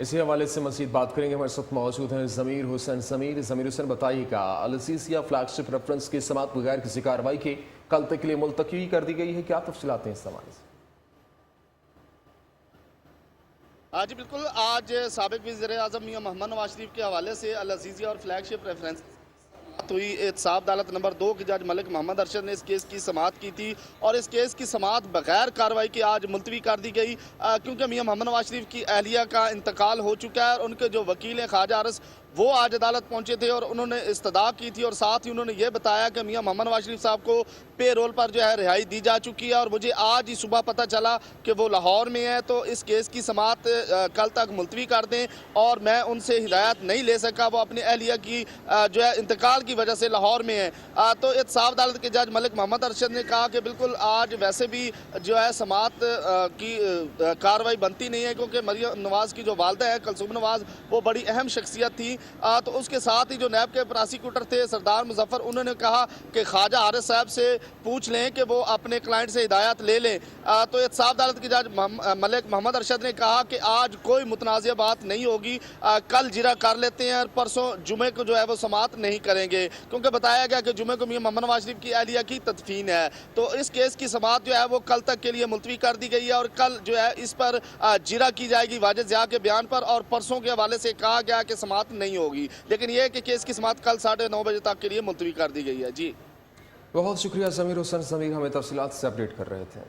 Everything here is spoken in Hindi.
इसी हवाले से मज़ीद बात करेंगे। हमारे साथ मौजूद हैं ज़मीर हुसैन। ज़मीर हुसैन, बताइएगा, अल अज़ीज़िया फ्लैगशिप रेफरेंस की समाअत बगैर किसी कार्रवाई के कल तक के लिए मुलतवी कर दी गई है, क्या तफसीलात हैं इस हवाले से? जी बिल्कुल, आज साबिक वज़ीर-ए-आज़म मियां मोहम्मद नवाज शरीफ के हवाले से अल अज़ीज़िया और फ्लैगशिप रेफरेंस हुई। एहतसाब अदालत नंबर 2 के जज मलिक मोहम्मद अरशद ने इस केस की समाअत की थी और इस केस की समाअत बगैर कार्रवाई के आज मुलतवी कर दी गई, क्योंकि मियां मोहम्मद नवाज शरीफ की अहलिया का इंतकाल हो चुका है और उनके जो वकील हैं ख्वाजा अरस, वो आज अदालत पहुंचे थे और उन्होंने इस्तदा की थी और साथ ही उन्होंने ये बताया कि मियां मोहम्मद नवाज शरीफ साहब को पे रोल पर जो है रिहाई दी जा चुकी है और मुझे आज ही सुबह पता चला कि वो लाहौर में है, तो इस केस की समाअत कल तक मुलतवी कर दें। और मैं उनसे हिदायत नहीं ले सका, वो अपनी अहलिया की जो है इंतकाल की वजह से लाहौर में है। तो एहतसाब अदालत के जज मलिक मोहम्मद अरशद ने कहा कि बिल्कुल आज वैसे भी जो है समाअत की कार्रवाई बनती नहीं है, क्योंकि मरियम नवाज की जो वालदा है कलसूम नवाज, वो बड़ी अहम शख्सियत थी। तो उसके साथ ही जो नैब के प्रोसिक्यूटर थे सरदार मुजफ्फर, उन्होंने कहा कि ख्वाजा आरिफ साहब से पूछ लें कि वो अपने क्लाइंट से हिदायत ले लें। तो एहतसाब अदालत के जज मलिक मोहम्मद अरशद ने कहा कि आज कोई मुतनाज़िया बात नहीं होगी, कल जिरा कर लेते हैं और परसों जुमे को जो है वो समाअत नहीं करेंगे, क्योंकि बताया गया कि जुमे को मियां मोहम्मद नवाज शरीफ की अहलिया की तदफीन है। तो इस केस की समाअत जो है वो कल तक के लिए मुलतवी कर दी गई है और कल जो है इस पर जिरा की जाएगी वाजिद ज़िया के बयान पर, और परसों के हवाले से कहा गया कि समाअत नहीं होगी, लेकिन यह है कि केस की समाअत कल 9:30 बजे तक के लिए मुलतवी कर दी गई है। जी बहुत शुक्रिया ज़मीर हुसैन। ज़मीर हमें तफसीलात से अपडेट कर रहे थे।